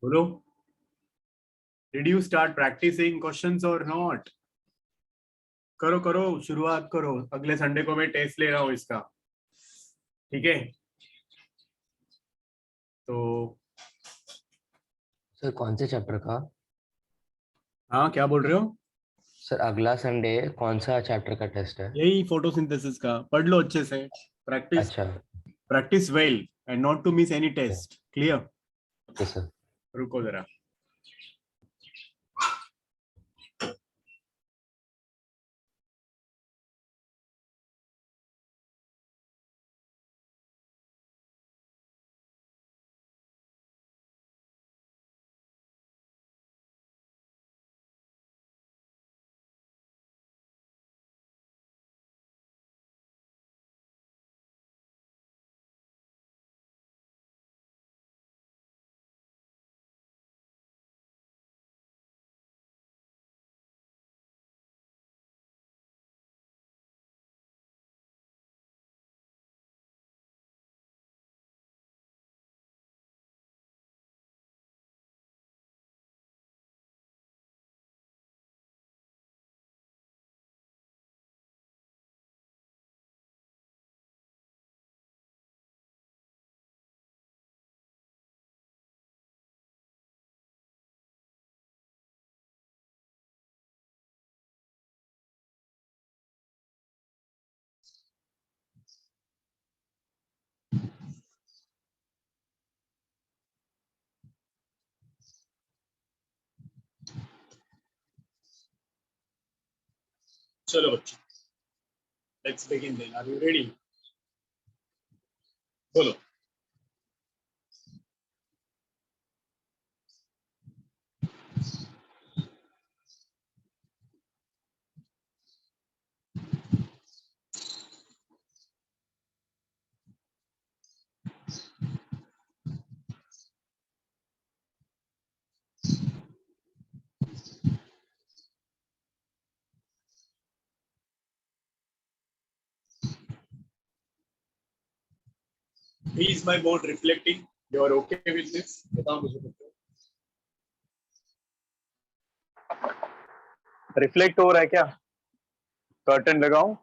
बोलो, did you start practising questions और not? करो करो, शुरुआत करो। अगले संडे को मैं टेस्ट ले रहा हूँ इसका, ठीक है? तो सर कौन से चैप्टर का? हाँ, क्या बोल रहे हो? सर अगला संडे कौन सा चैप्टर का टेस्ट है? यही फोटोसिंथेसिस का। पढ़ लो अच्छे से। प्रैक्टिस, अच्छा। Practice well and not to miss any test. Clear? Okay sir. रुको जरा। चलो बच्चों, let's begin then. Are you ready? बोलो। Is my board reflecting? You are okay with this? बताओ मुझे बच्चों। रिफ्लेक्ट हो रहा है क्या? कर्टन लगाऊं?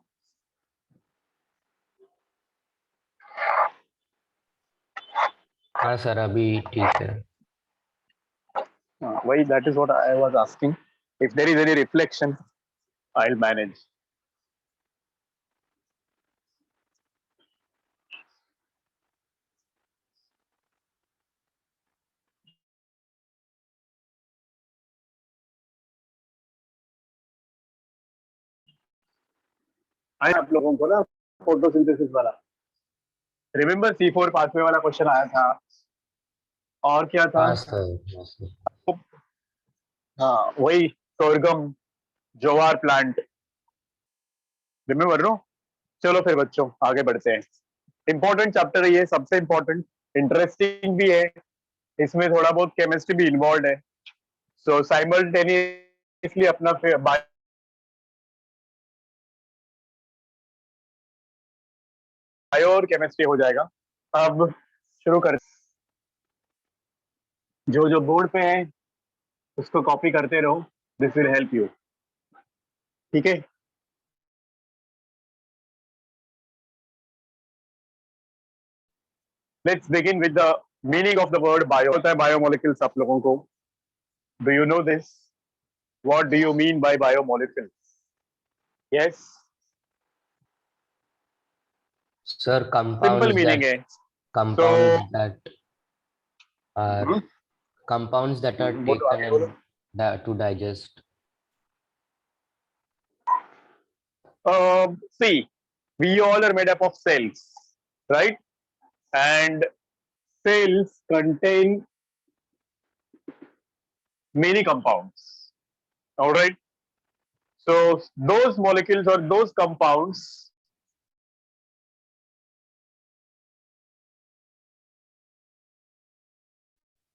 हाँ सर अभी ठीक है। Why? That is what I was asking. If there is any reflection, I'll manage. आप लोगों को ना फोटोसिंथेसिस वाला रिमेम्बर C4 पाथवे वाला क्वेश्चन आया था, और क्या था? हाँ सर, हाँ सर। हाँ वही सोरगम जोवार प्लांट, रिमेम्बर नो? चलो फिर बच्चों आगे बढ़ते हैं। इंपॉर्टेंट चैप्टर है ये, सबसे इंपॉर्टेंट, इंटरेस्टिंग भी है, इसमें थोड़ा बहुत केमिस्ट्री भी इन्वॉल्व है। सो साइमल्टेनियसली अपना बायो और केमिस्ट्री हो जाएगा। अब शुरू कर, जो जो बोर्ड पे है उसको कॉपी करते रहो, दिस विल हेल्प यू, ठीक है? Let's begin with the meaning of the word bio. होता है बायोमोलिक्यूल्स आप लोगों को, do you no this? What do you mean by biomolecules? Yes, sir simple meaning है। सो compounds that are बोलो, taken आगे बोलो। and to digest. See, we all are made up of cells, right? And cells contain many compounds. All right. So those molecules or those compounds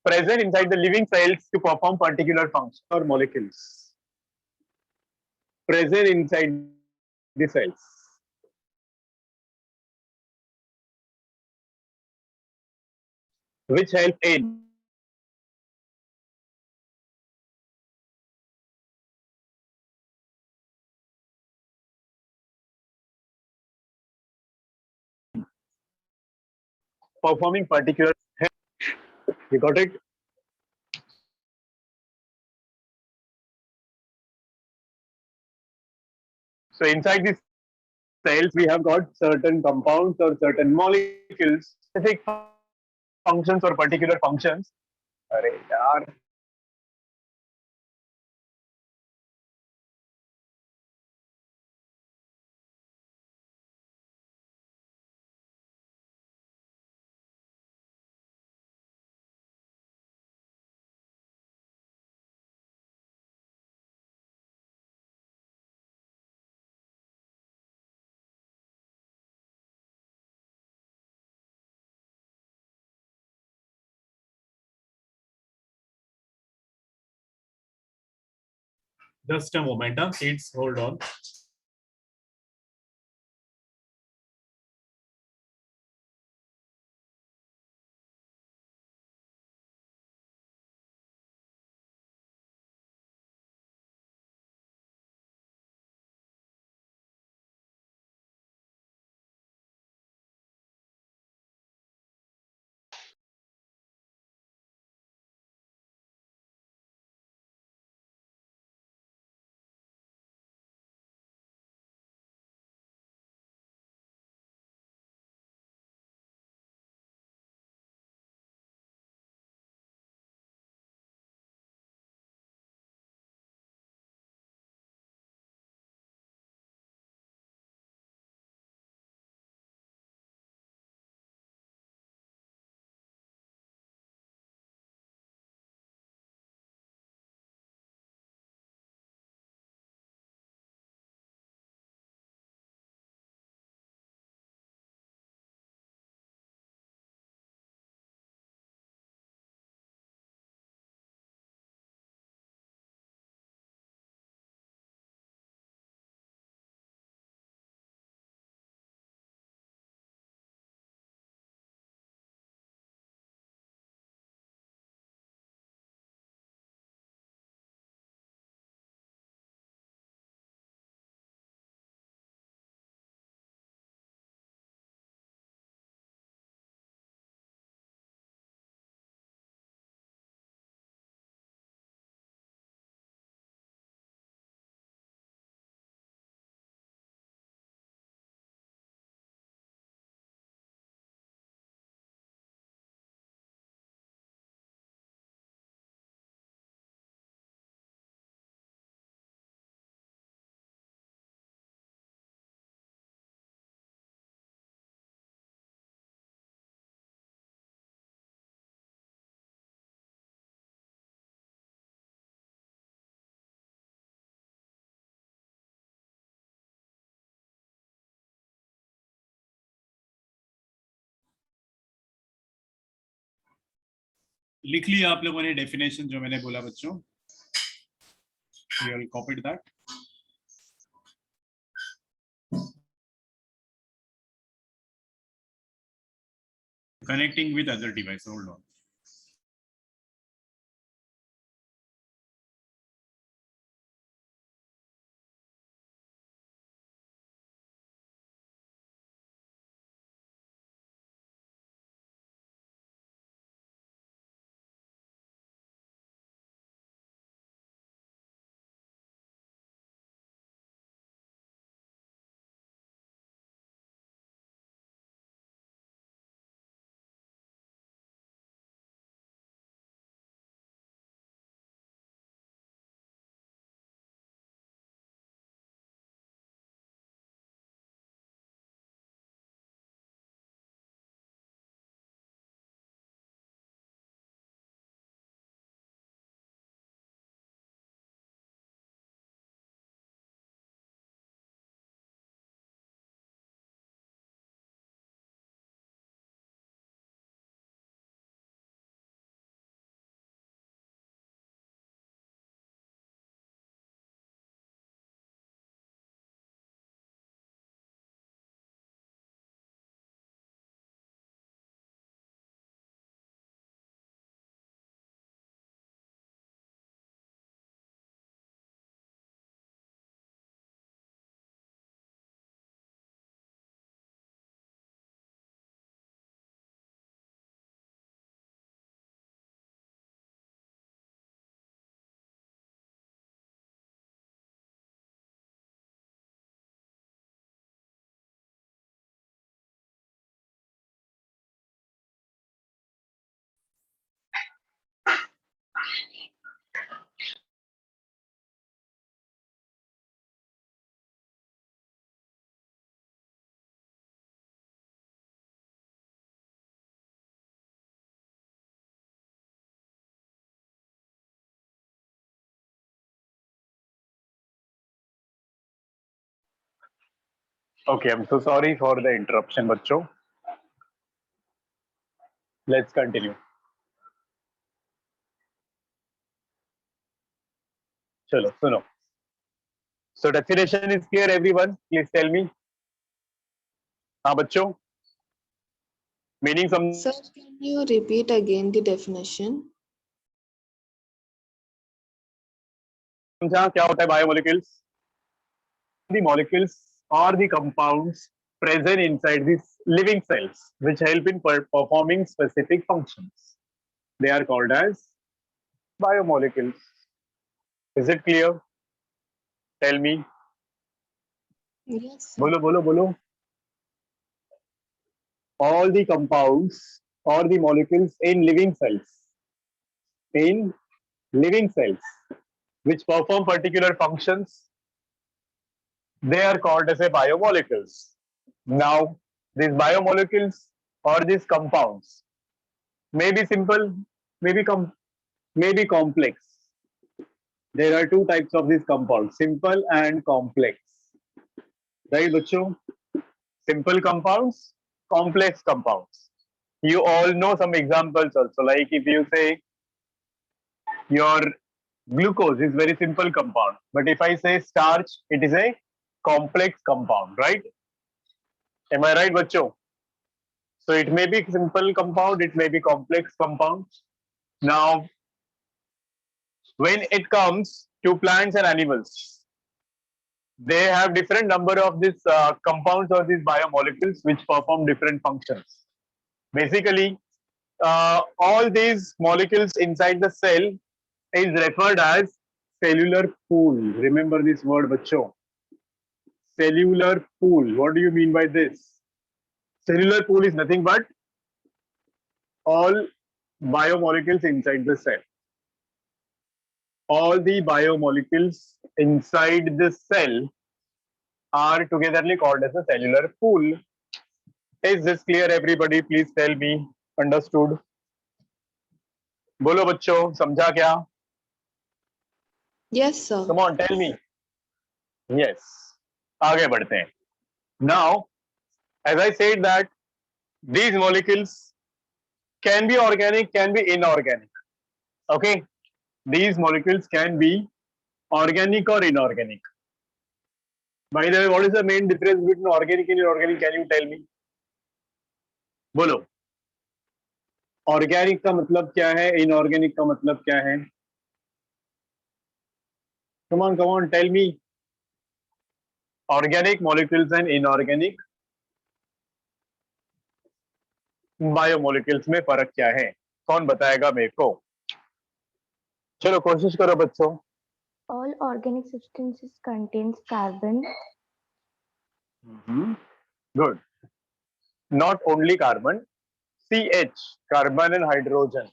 present inside the living cells to perform particular functions, or molecules present inside the cells, which help in performing particular. You got it? So inside these cells, we have got certain compounds or certain molecules, specific functions or particular functions. अरे यार, Just a moment, kids, hold on. लिख लिया आप लोगों ने definition जो मैंने बोला बच्चों? You all copied that? Connecting with other device. Hold on. Okay, I'm so sorry for the interruption, बच्चों. Let's continue. चलो सुनो. So definition is clear, everyone. Please tell me. हाँ बच्चों. Meaning Sir, can you repeat again the definition? समझा क्या होता है biomolecules? The molecules or the compounds present inside these living cells which help in performing specific functions. They are called as biomolecules. Is it clear? Tell me. Yes, sir. Bolo, bolo, bolo. All the compounds or the molecules in living cells which perform particular functions, they are called as a biomolecules. Now, these biomolecules or these compounds may be simple, may be complex. There are two types of these compounds, simple and complex. Right, bachcho? Simple compounds, complex compounds. You all know some examples also. Like if you say your glucose is very simple compound, but if I say starch, it is a complex compound, right? Am I right, bachcho? So it may be simple compound, it may be complex compound. Now, when it comes to plants and animals, they have different number of these compounds or these biomolecules which perform different functions. Basically, all these molecules inside the cell is referred as cellular pool. Remember this word, bachcho. Cellular pool. What do you mean by this? Cellular pool is nothing but all biomolecules inside the cell. All the biomolecules inside the cell are togetherly called as a cellular pool. Is this clear, everybody? Please tell me. Understood? बोलो बच्चों, समझा क्या? Yes, sir. Come on, tell me. Yes. आगे बढ़ते हैं. Now, as I said that these molecules can be organic, can be inorganic. Okay? These molecules can be organic or inorganic. By the way, what is the main difference between organic and inorganic? Can you tell me? बोलो. Organic का मतलब क्या है? Inorganic का मतलब क्या है? Come on, tell me. Organic molecules and inorganic biomolecules में फर्क क्या है? कौन बताएगा मेरे को? चलो कोशिश करो बच्चों. All organic substances contains carbon. Good. Not only carbon, CH, carbon and hydrogen.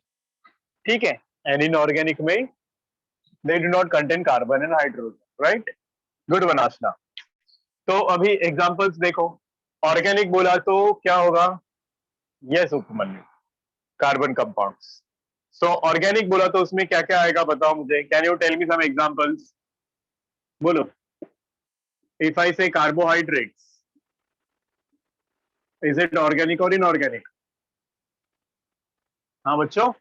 ठीक है? And inorganic में they do not contain carbon and hydrogen, right? Good one, Ashna. तो अभी एग्जांपल्स देखो. ऑर्गेनिक बोला तो क्या होगा? Yes Upmanyu, carbon compounds. सो ऑर्गेनिक बोला तो उसमें क्या क्या आएगा बताओ मुझे. Can you tell me some examples? बोलो. इफ आई से कार्बोहाइड्रेट्स, इज इट ऑर्गेनिक और इनऑर्गेनिक? हाँ बच्चों,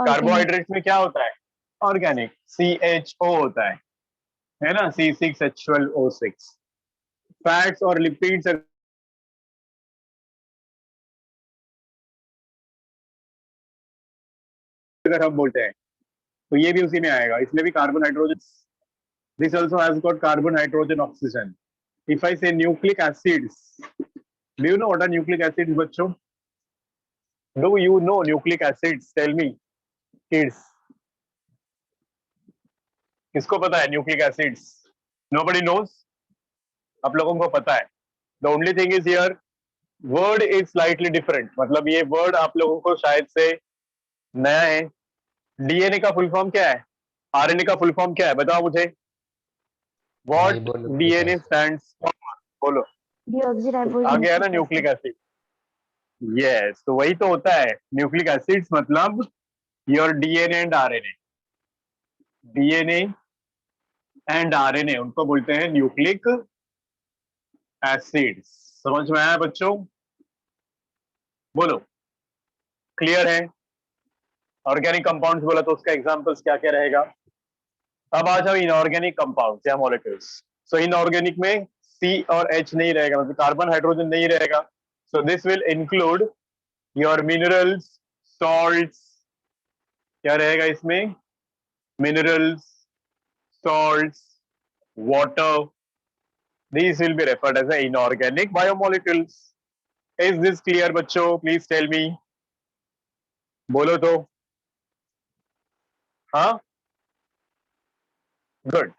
कार्बोहाइड्रेट्स में क्या होता है? ऑर्गेनिक. CHO होता है ना? C6H12O6. फैट्स और लिपिड्स अगर हम बोलते हैं तो ये भी उसी में आएगा. इसमें भी carbon hydrogen. This also has got carbon hydrogen oxygen. If I say nucleic acids, do you know what are nucleic acids बच्चों? Do you know nucleic acids? Tell me kids. किसको पता है न्यूक्लिक एसिड्स? Nobody knows. आप लोगों को पता है. The only thing is here word is slightly different. मतलब ये वर्ड आप लोगों को शायद से नया है. डीएनए का फुल फॉर्म क्या है? आरएनए का फुल फॉर्म क्या है? बताओ मुझे. What DNA stands for? बोलो. आ गया ना न्यूक्लिक एसिड. यस, तो वही तो होता है न्यूक्लिक एसिड्स. मतलब your DNA and RNA. DNA and RNA उनको बोलते हैं न्यूक्लिक एसिड्स। समझ में आया बच्चों? बोलो, क्लियर है? ऑर्गेनिक कंपाउंड्स बोला तो उसका एग्जांपल्स क्या क्या रहेगा? अब आ जाओ इनऑर्गेनिक कंपाउंड्स या मॉलिक्यूल्स। सो इनऑर्गेनिक में सी और एच नहीं रहेगा, मतलब कार्बन हाइड्रोजन नहीं रहेगा। So this will include your minerals, salts. क्या रहेगा इसमें? Minerals, salts, water. These will be referred as the inorganic biomolecules. Is this clear बच्चों? Please tell me. बोलो तो। हाँ, गुड।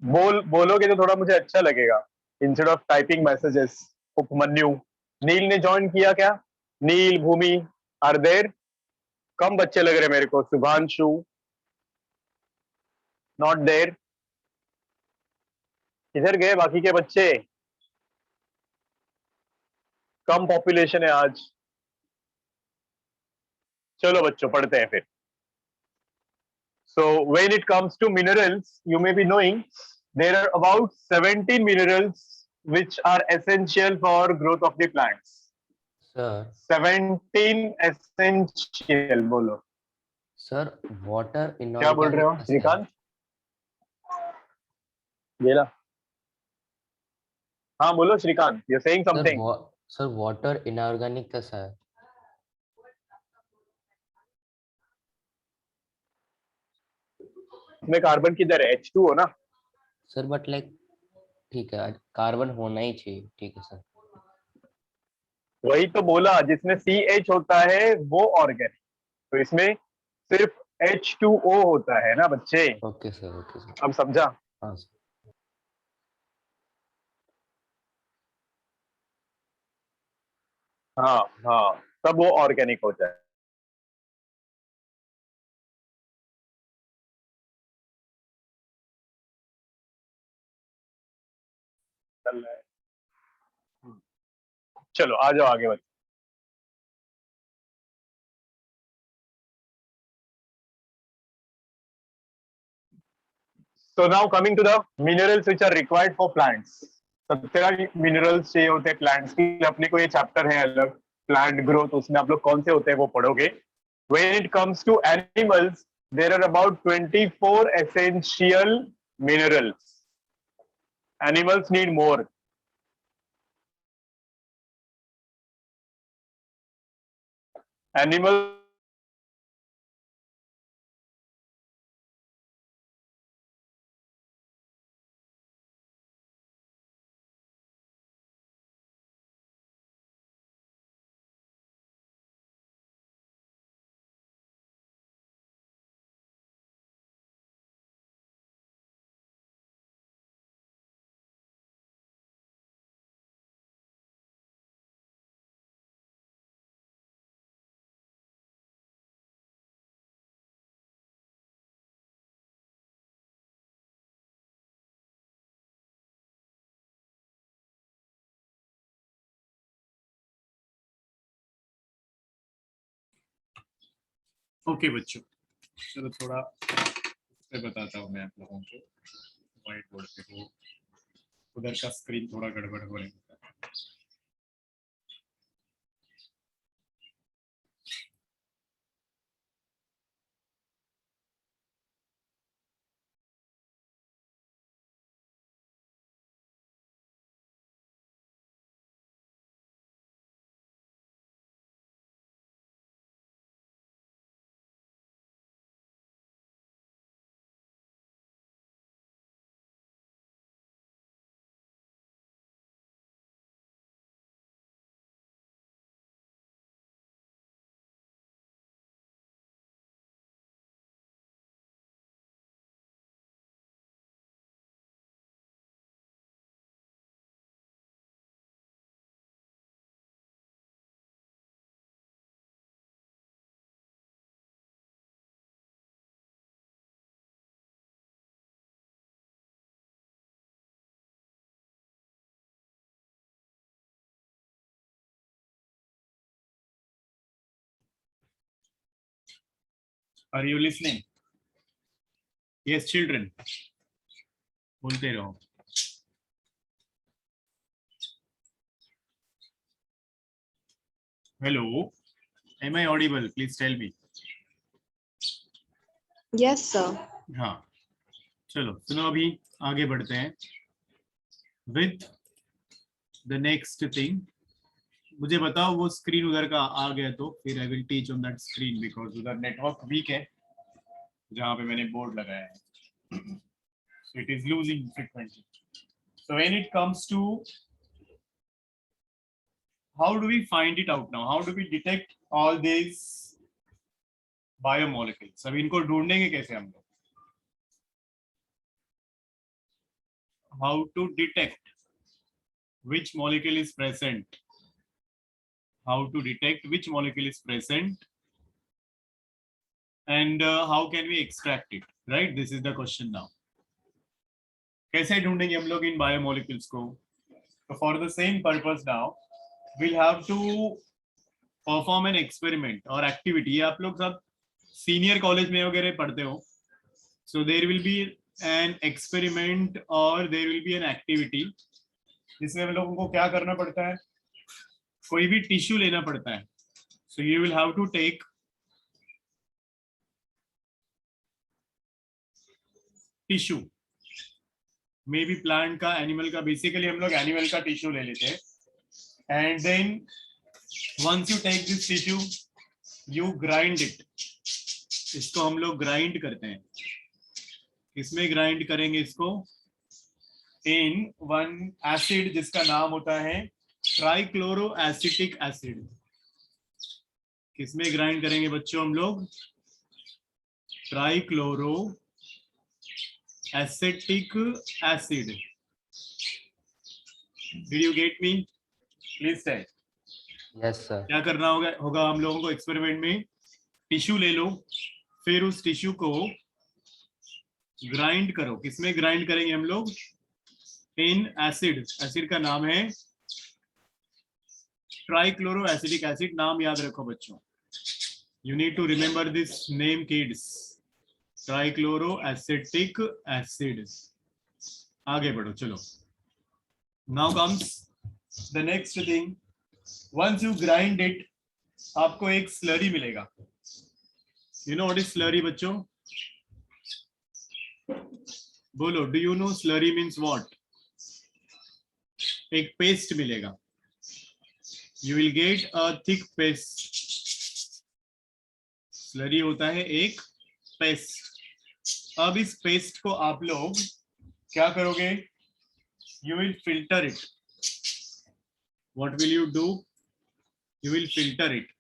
बोलोगे तो थोड़ा मुझे अच्छा लगेगा, instead of typing messages. Upmanyu, Neel ने ज्वाइन किया क्या? नील, भूमि, आर देयर? कम बच्चे लग रहे मेरे को। Shubhanshu, not there. किधर गए बाकी के बच्चे? कम पॉपुलेशन है आज। चलो बच्चों पढ़ते हैं फिर। So when it comes to minerals, you may be knowing there are about 17 minerals which are essential for growth of the plants. Sir 17 essential बोलो। सर वाटर क्या बोल रहे हो इनऑर्गेनिक श्रीकांत? गेला। हाँ बोलो Shrikant, you're saying sir something. Sir water inorganic कैसा है? इसमें कार्बन किधर है? H2O ना। सर बट लाइक ठीक है, कार्बन होना ही चाहिए, ठीक है सर। वही तो बोला, जिसमें CH होता है वो ऑर्गेनिक। तो इसमें सिर्फ H2O होता है ना बच्चे। Okay sir, okay sir. अब समझा? हाँ सर। हाँ हाँ, तब वो ऑर्गेनिक हो जाए। चल रहा है। चलो आ जाओ आगे बच्चे। So now coming to the minerals which are required for plants. सबसे ज्यादा मिनरल्स चाहिए होते हैं प्लांट्स के लिए। अपने को ये चैप्टर है अलग, प्लांट ग्रोथ, उसमें आप लोग कौन से होते हैं वो पढ़ोगे। When it comes to animals, there are about 24 essential minerals. Animals need more. Animals okay बच्चों, चलो थोड़ा से बताता हूँ मैं आप लोगों को। व्हाइट बोर्ड पे तो उधर का स्क्रीन थोड़ा गड़बड़ हो रहा है। Are you listening? Yes, children. बोलते रहो। Hello, am I audible? Please tell me. Yes, sir. हाँ, चलो सुनो, अभी आगे बढ़ते हैं with the next thing. मुझे बताओ वो स्क्रीन उधर का आ गया तो फिर I will teach on that screen because उधर नेटवर्क वीक है जहाँ पे मैंने बोर्ड लगाया है. So it is losing frequently. So when it comes to how do we find it out now? How do we detect all these biomolecules? अब इनको ढूंढेंगे कैसे हम लोग? How to detect which molecule is present? How to detect which molecule is present? And how can we extract it? Right? This is the question now. कैसे ढूंढेंगे हम लोग इन बायोमोलिक्यूल्स को? So for the same purpose now, we'll have to perform an experiment or activity. ये आप लोग सब senior college में वगैरह पढ़ते हो. So there will be an experiment or there will be an activity जिसमें हम लोगों को क्या करना पड़ता है? कोई भी टिश्यू लेना पड़ता है. So you will have to take tissue, may be plant का, एनिमल का. बेसिकली हम लोग एनिमल का टिश्यू ले लेते हैं. And then once you take this tissue you grind it. इसको हम लोग ग्राइंड करते हैं. इसमें ग्राइंड करेंगे इसको इन वन एसिड जिसका नाम होता है ट्राइक्लोरो एसिटिक एसिड. किसमें ग्राइंड करेंगे बच्चों हम लोग? Trichloro acetic acid. Did you get me? Please tell. Yes sir. क्या करना होगा हम लोगों को एक्सपेरिमेंट में? टिश्यू ले लो, फिर उस टिश्यू को ग्राइंड करो. किसमें ग्राइंड करेंगे हम लोग? In acid. एसिड का नाम है ट्राइक्लोरो एसिटिक एसिड. नाम याद रखो बच्चों. You need to remember this name kids. Trichloro acetic acid. आगे बढ़ो चलो. Now comes the next thing. Once you grind it आपको एक स्लरी मिलेगा. You know what is slurry बच्चों? बोलो, do you no slurry means what? एक paste मिलेगा. You will get a thick paste. Slurry होता है एक पेस्ट. अब इस पेस्ट को आप लोग क्या करोगे? You will filter it. What will you do? You will filter it.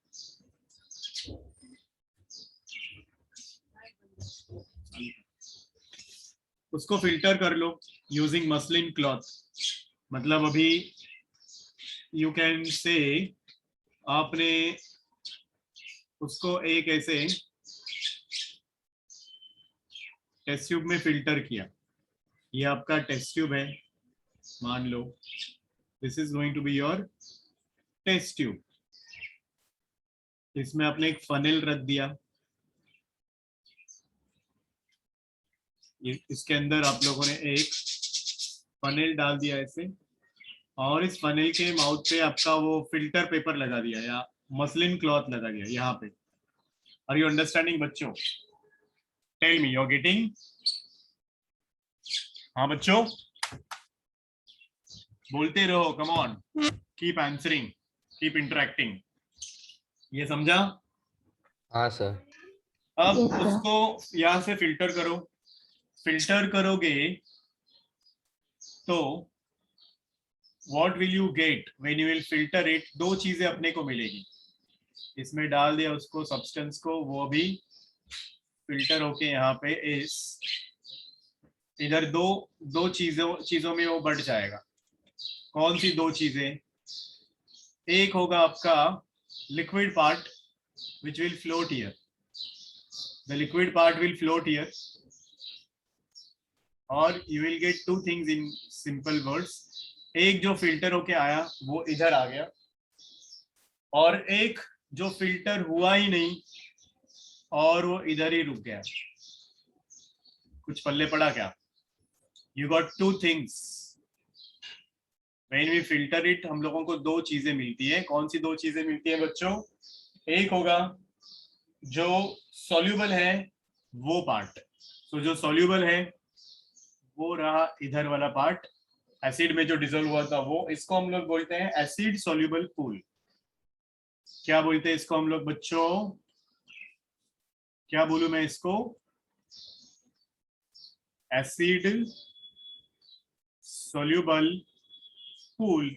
उसको फिल्टर कर लो यूजिंग मसलिन क्लॉथ. मतलब अभी यू कैन से आपने उसको एक ऐसे टेस्ट ट्यूब में फिल्टर किया. ये आपका टेस्ट ट्यूब है मान लो. This is going to be your test tube. इसमें आपने एक फनेल रख दिया. इसके अंदर आप लोगों ने एक फनेल डाल दिया ऐसे, और इस फनेल के माउथ पे आपका वो फिल्टर पेपर लगा दिया या मसलिन क्लॉथ लगा दिया यहाँ पे. आर यू अंडरस्टैंडिंग बच्चों? Tell me, you are getting? हाँ बच्चों बोलते रहो. Come on, keep answering, keep interacting. ये समझा? हाँ सर. अब Yes, sir. उसको यहाँ से फिल्टर करो. फिल्टर करोगे तो what will you get when you will filter it? दो चीजें अपने को मिलेगी. इसमें डाल दिया उसको सब्सटेंस को, वो भी फिल्टर होके यहाँ पे इस इधर दो चीजों में वो बढ़ जाएगा. कौन सी दो चीजें? एक होगा आपका liquid part which will float here. The liquid part will float here, or you will get two things in simple words. एक जो फिल्टर होके आया वो इधर आ गया, और एक जो फिल्टर हुआ ही नहीं और वो इधर ही रुक गया. कुछ पल्ले पड़ा क्या? You got two things. When we filter it हम लोगों को दो चीजें मिलती है। कौन सी दो चीजें मिलती है बच्चों? एक होगा जो सॉल्यूबल है वो पार्ट, तो जो सॉल्यूबल है वो रहा इधर वाला पार्ट, एसिड में जो डिसॉल्व हुआ था वो, इसको हम लोग बोलते हैं एसिड सॉल्यूबल पूल। क्या बोलते हैं इसको हम लोग बच्चों? क्या बोलूं मैं इसको? Acid soluble pool.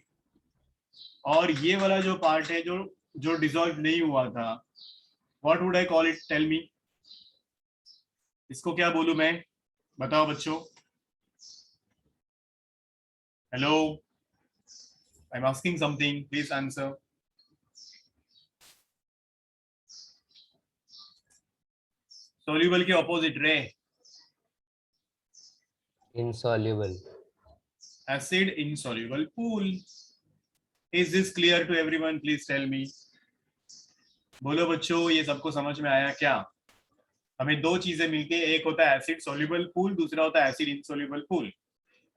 और ये वाला जो पार्ट है जो जो डिसॉल्व नहीं हुआ था, what would I call it? Tell me, इसको क्या बोलूं मैं? बताओ बच्चों। Hello, I am asking something, please answer. Soluble के ऑपोजिट रे, insoluble. acid insoluble pool. Is this clear to everyone? Please tell me. बोलो बच्चों, ये सबको समझ में आया क्या? हमें दो चीजें मिलती है, एक होता है एसिड सॉल्युबल पूल, दूसरा होता है एसिड इनसॉल्युबल पूल।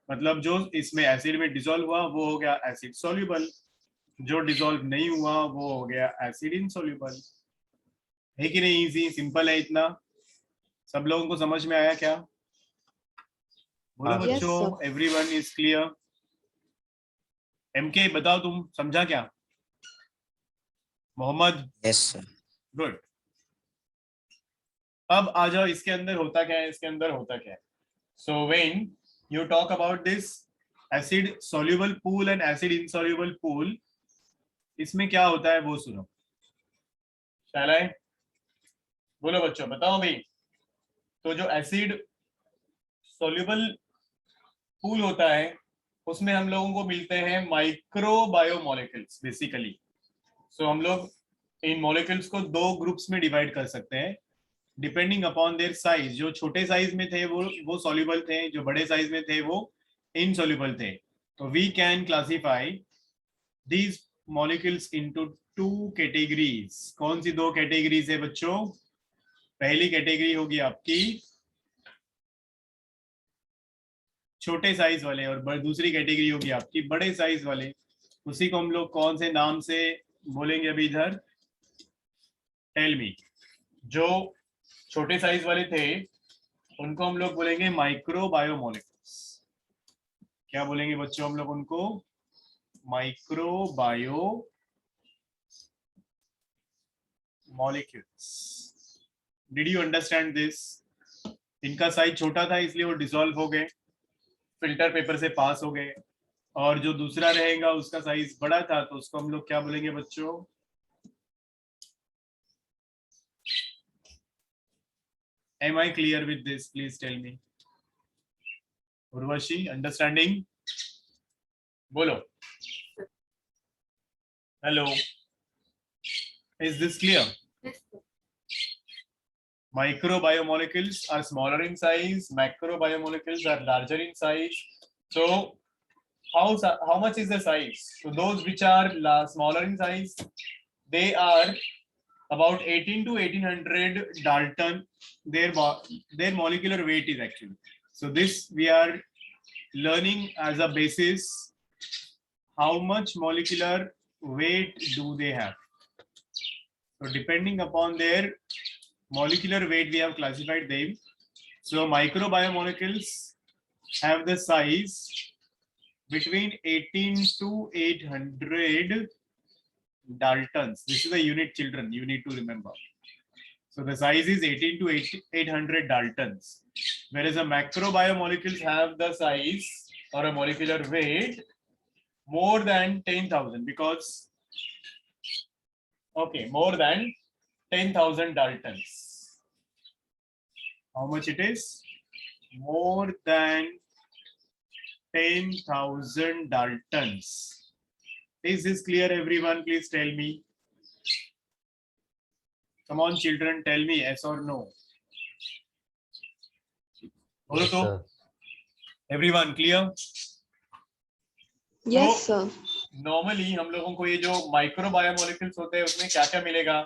मतलब जो इसमें एसिड में डिसॉल्व हुआ वो हो गया एसिड सॉल्युबल, जो डिसॉल्व नहीं हुआ वो हो गया एसिड इनसॉल्युबल। है कि नहीं? इजी, सिंपल है इतना। सब लोगों को समझ में आया क्या? बोलो हाँ। Yes, बच्चों, sir. Everyone is clear? MK बताओ, तुम समझा क्या? मोहम्मद? Yes sir. गुड। अब आ जाओ, इसके अंदर होता क्या है, इसके अंदर होता क्या है। So when you talk about this acid soluble pool and acid insoluble pool, इसमें क्या होता है वो सुनो। शैल आई? बोलो बच्चों, बताओ भाई। तो जो एसिड सॉल्युबल पूल होता है उसमें हम लोगों को मिलते हैं माइक्रो बायोमोलिक्यूल्स बेसिकली। सो हम लोग इन मॉलिक्यूल्स को दो ग्रुप्स में डिवाइड कर सकते हैं डिपेंडिंग अपॉन देयर साइज। जो छोटे साइज में थे वो सॉल्युबल थे, जो बड़े साइज में थे वो इनसॉल्युबल थे। तो we can classify these molecules into two categories. कौन सी दो कैटेगरीज है बच्चों? पहली कैटेगरी होगी आपकी छोटे साइज वाले और दूसरी कैटेगरी होगी आपकी बड़े साइज वाले। उसी को हम लोग कौन से नाम से बोलेंगे अभी इधर? Tell me. जो छोटे साइज वाले थे उनको हम लोग बोलेंगे माइक्रो बायोमोलिक्यूल्स। क्या बोलेंगे बच्चों हम लोग उनको? Micro bio molecules. Did you understand this? इनका साइज छोटा था इसलिए वो डिसॉल्व हो गए, फिल्टर पेपर से पास हो गए। और जो दूसरा रहेगा उसका साइज बड़ा था तो उसको हम लोग क्या बोलेंगे बच्चों? Am I clear with this? Please tell me. Urvashi, understanding? बोलो। Hello. Is this clear? Microbiomolecules are smaller in size. Macrobiomolecules are larger in size. So, how much is the size? So those which are smaller in size, they are about 18 to 1800 Dalton. Their molecular weight is actually. So this we are learning as a basis how much molecular weight do they have. So depending upon their molecular weight we have classified them. So microbiomolecules have the size between 18 to 800 Daltons. This is the unit, children, you need to remember. So the size is 18 to 800 Daltons, whereas a macrobiomolecules have the size or a molecular weight more than 10,000 because, okay, more than 10,000 Daltons. How much it is? More than 10,000 Daltons. Is this clear, everyone? Please tell me. Come on, children, tell me yes or no. बोलो तो, sir. everyone clear? Yes, sir. Normally हम लोगों को ये जो माइक्रोबायोमोलिक्यूल्स होते हैं उसमें क्या क्या मिलेगा?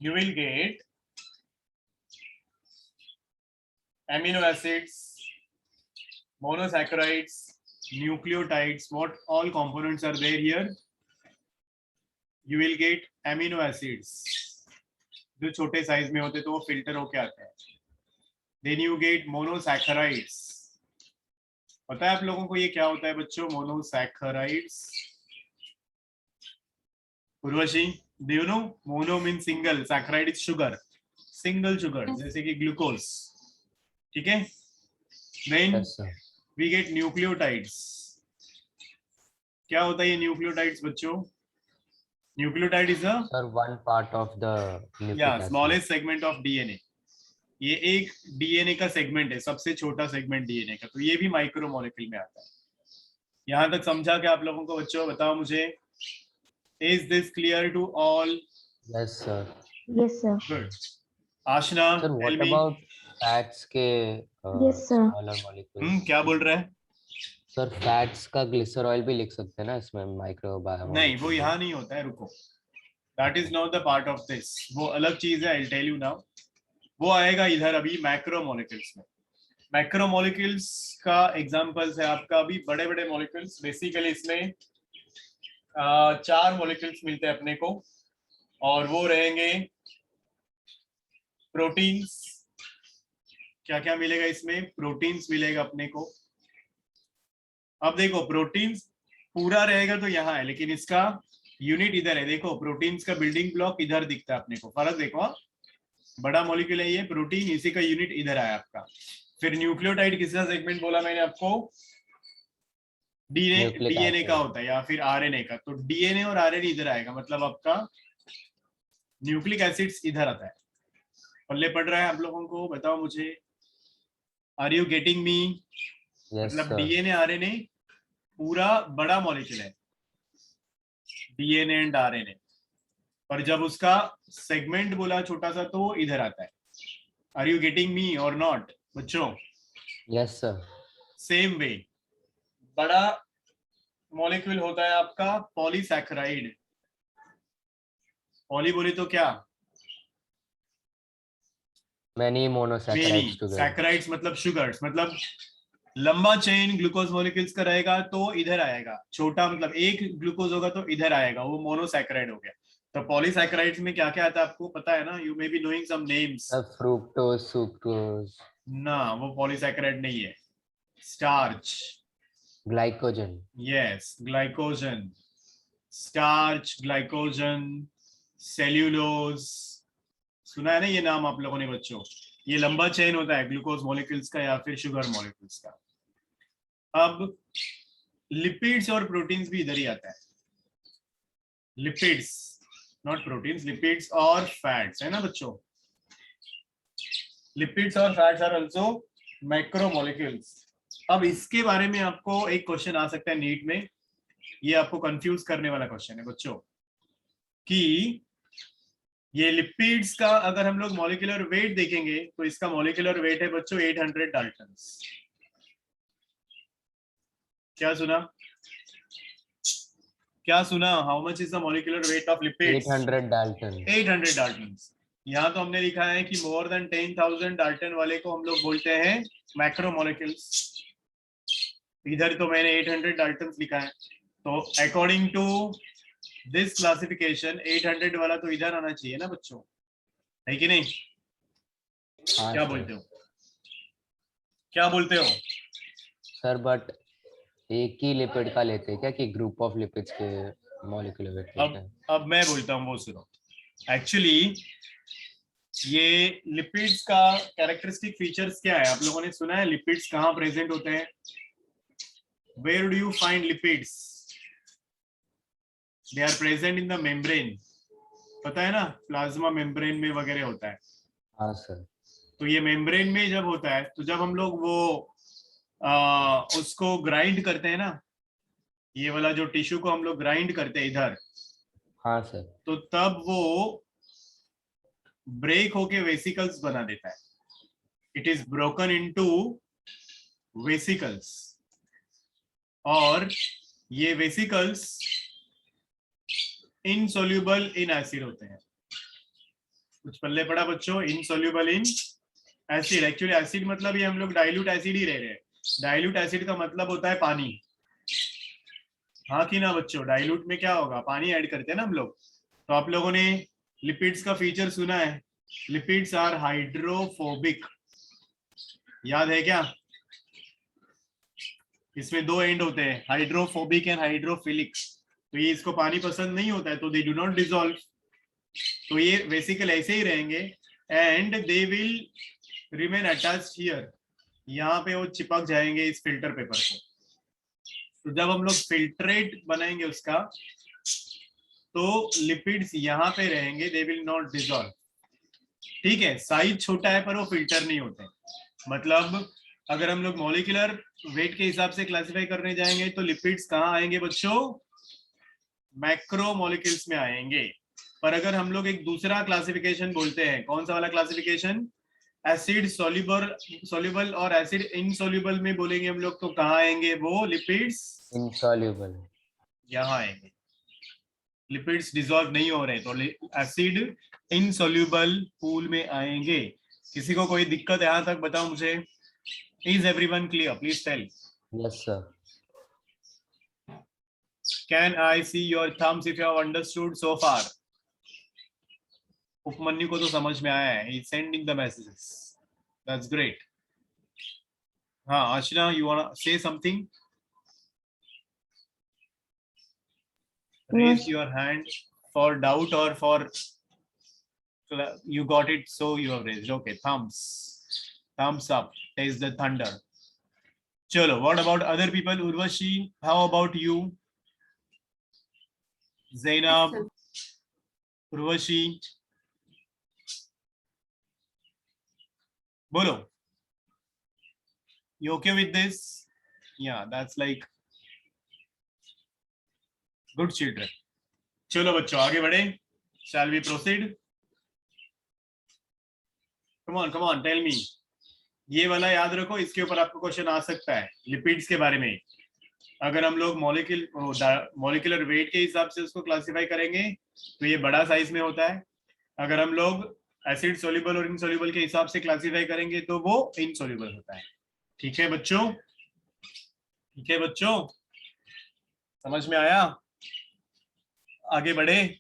You will get amino acids, monosaccharides, nucleotides, what all components are there here? You will get amino acids, जो छोटे साइज में होते तो वो फिल्टर होके आते हैं. Then you get monosaccharides. पता है आप लोगों को ये क्या होता है बच्चों? Monosaccharides. Urvashi, do you know? Mono means single, saccharide is sugar, single sugar, जैसे कि ग्लूकोज. ठीक है. Then yes sir. we get nucleotides. क्या होता है ये न्यूक्लियोटाइड्स बच्चों? Nucleotide is a Sir, one part of the nucleic acid. Smallest segment of DNA. ये एक डीएनए का सेगमेंट है, सबसे छोटा सेगमेंट डीएनए का. तो ये भी माइक्रोमोलेक्यूल में आता है. यहां तक समझा क्या आप लोगों को बच्चों? बताओ मुझे. Is this clear to all? Yes sir. Yes, sir. Good. Aashna, Sir, tell what me. about fats के Yes, sir. smaller molecules? क्या बोल रहा है? Sir, fats का glycerol भी लिख सकते हैं ना इसमें microbiome. नहीं, वो यहाँ नहीं होता है. रुको, that is not the part of this. वो अलग चीज है. I tell you now. वो आएगा इधर अभी मैक्रोमोलेक्यूल्स में. मैक्रोमोलेक्यूल्स का एग्जांपल्स है आपका अभी बड़े बड़े मॉलिक्यूल्स. बेसिकली इसमें 4 मॉलिक्यूल्स मिलते हैं अपने को, और वो रहेंगे प्रोटीन्स. क्या क्या मिलेगा इसमें? प्रोटीन्स मिलेगा अपने को. अब देखो, प्रोटीन्स पूरा रहेगा तो यहाँ है, लेकिन इसका यूनिट इधर है. देखो, प्रोटीन्स का बिल्डिंग ब्लॉक इधर दिखता है अपने को. फर्क देखो, बड़ा मॉलिक्यूल है ये प्रोटीन, इसी का यूनिट इधर आया आपका. फिर न्यूक्लियोटाइड किसका सेगमेंट बोला मैंने आपको? डीएनए का होता है या फिर आरएनए का. तो डीएनए और आरएनए इधर आएगा, मतलब आपका न्यूक्लिक एसिड्स इधर आता है. पल्ले पड़ रहा है आप लोगों को? बताओ मुझे. Are you getting me? Yes मतलब sir. डीएनए आरएनए पूरा बड़ा मॉलिक्यूल है, डीएनए एंड आरएनए. पर जब उसका सेगमेंट बोला छोटा सा, तो वो इधर आता है. आर यू गेटिंग मी और नॉट बच्चों? Yes sir. सेम वे बड़ा मॉलिक्यूल होता है आपका पॉलीसैकेराइड. पॉली बोले तो क्या? Many monosaccharides together. सैकेराइड्स मतलब शुगर्स. मतलब लंबा चेन ग्लूकोज मॉलिक्यूल्स का रहेगा तो इधर आएगा, छोटा मतलब एक ग्लूकोज होगा तो इधर आएगा, वो मोनोसैकेराइड हो गया. तो पॉलीसैकेराइड्स में क्या क्या आता है आपको पता है ना? You may be knowing some names. Fructose, sucrose. ना, वो पॉलीसैकेराइड नहीं है. Starch. Glycogen. Yes, glycogen. Starch, glycogen, cellulose. सुना है ना ये नाम आप लोगों ने बच्चों? ये लंबा चेन होता है ग्लूकोज मॉलिक्यूल्स का या फिर शुगर मॉलिक्यूल्स का. अब लिपिड्स और प्रोटीन्स भी इधर ही आता है. Lipids, not proteins. लिपिड्स और फैट्स है ना बच्चों? लिपिड्स और फैट्स आर आल्सो मैक्रोमोलेक्यूल्स. अब इसके बारे में आपको एक क्वेश्चन आ सकता है नीट में. ये आपको कंफ्यूज करने वाला क्वेश्चन है बच्चों, कि ये लिपिड्स का अगर हम लोग मॉलिक्यूलर वेट देखेंगे तो इसका मॉलिक्यूलर वेट है बच्चों 800 डाल्टन्स. क्या सुना? क्या सुना? How much is the molecular weight of lipids? 800 Dalton. 800 Dalton's. यहाँ तो हमने लिखा है कि मोर देन 10,000 डाल्टन वाले को हम लोग बोलते हैं मैक्रोमोलेक्यूल्स. इधर तो मैंने 800 डाल्टन्स लिखा है. तो अकॉर्डिंग टू दिस क्लासिफिकेशन 800 वाला तो इधर आना चाहिए ना बच्चों, है कि नहीं? हाँ क्या sir. बोलते हो? क्या बोलते हो? सर बट एक ही लिपिड का लेते हैं क्या, कि ग्रुप ऑफ लिपिड्स के मॉलिक्यूलर वेट लेते हैं? अब मैं बोलता हूँ, वो सुनो. एक्चुअली ये लिपिड्स का कैरेक्टरिस्टिक फीचर्स क्या है? आप लोगों ने सुना है लिपिड्स कहाँ प्रेजेंट होते हैं? Where do you find lipids? They are present in the membrane. पता है ना, प्लाज्मा मेम्ब्रेन में वगैरह होता है. हाँ सर. तो ये मेम्ब्रेन में जब होता है, तो जब हम लोग वो उसको ग्राइंड करते हैं ना, ये वाला जो टिश्यू को हम लोग ग्राइंड करते हैं इधर, हाँ सर. तो तब वो ब्रेक होके वेसिकल्स बना देता है. It is broken into vesicles. और ये वेसिकल्स इनसोल्यूबल इन एसिड होते हैं. कुछ पल्ले पड़ा बच्चों? Insoluble in acid. Actually acid मतलब ये हम लोग डाइल्यूट एसिड ही रह रहे हैं. डाइल्यूट एसिड का मतलब होता है पानी. हाँ कि ना बच्चों, डाइल्यूट में क्या होगा, पानी ऐड करते हैं ना हम लोग। तो आप लोगों ने लिपिड्स का फीचर सुना है, लिपिड्स आर हाइड्रोफोबिक, याद है क्या? इसमें दो एंड होते हैं, हाइड्रोफोबिक एंड हाइड्रोफिलिक। तो ये इसको पानी पसंद नहीं होता है, तो दे डू नॉट डिसॉल्व। तो ये बेसिकली ऐसे ही रहेंगे and they will remain attached here, यहाँ पे वो चिपक जाएंगे इस फिल्टर पेपर को। तो जब हम लोग फिल्ट्रेट बनाएंगे उसका, तो लिपिड्स यहाँ पे रहेंगे, दे विल नॉट डिसॉल्व। ठीक है, साइज छोटा है पर वो फिल्टर नहीं होते। मतलब अगर हम लोग मॉलिक्यूलर वेट के हिसाब से क्लासिफाई करने जाएंगे तो लिपिड्स कहाँ आएंगे बच्चों, मैक्रो मॉलिक्यूल्स में आएंगे। पर अगर हम लोग एक दूसरा क्लासिफिकेशन बोलते हैं, कौन सा वाला क्लासिफिकेशन, एसिड सॉल्युबल और एसिड इनसॉल्युबल में बोलेंगे हम लोग, तो कहाँ आएंगे वो लिपिड्स, इनसॉल्युबल। यहाँ आएंगे। लिपिड्स डिसॉल्व नहीं हो रहे तो एसिड इनसॉल्युबल पूल में आएंगे। किसी को कोई दिक्कत यहाँ तक बताओ मुझे? Is everyone clear? Please tell. Yes sir. Can I see your thumbs if you have understood so far? Upmanyu को तो समझ में आया है, he is sending the messages. That's great. हाँ Ashna, you wanna say something? Raise your hand for doubt or for you got it, so you have raised. Okay, thumbs up. Taste the thunder. Chalo, what about other people? Urvashi, how about you? Zainab, Urvashi, bolo. You okay with this? Yeah, that's like good children. चलो बच्चों आगे बढ़े. Shall we proceed? Come on, tell me. ये वाला याद रखो, इसके ऊपर आपको क्वेश्चन आ सकता है लिपिड्स के बारे में। अगर हम लोग मॉलिक्यूलर वेट के हिसाब से उसको क्लासिफाई करेंगे तो ये बड़ा साइज में होता है। अगर हम लोग एसिड सोल्यूबल और इनसोल्यूबल के हिसाब से क्लासिफाई करेंगे तो वो इनसोल्यूबल होता है। ठीक है बच्चों? ठीक है बच्चों, समझ में आया? आगे बढ़े।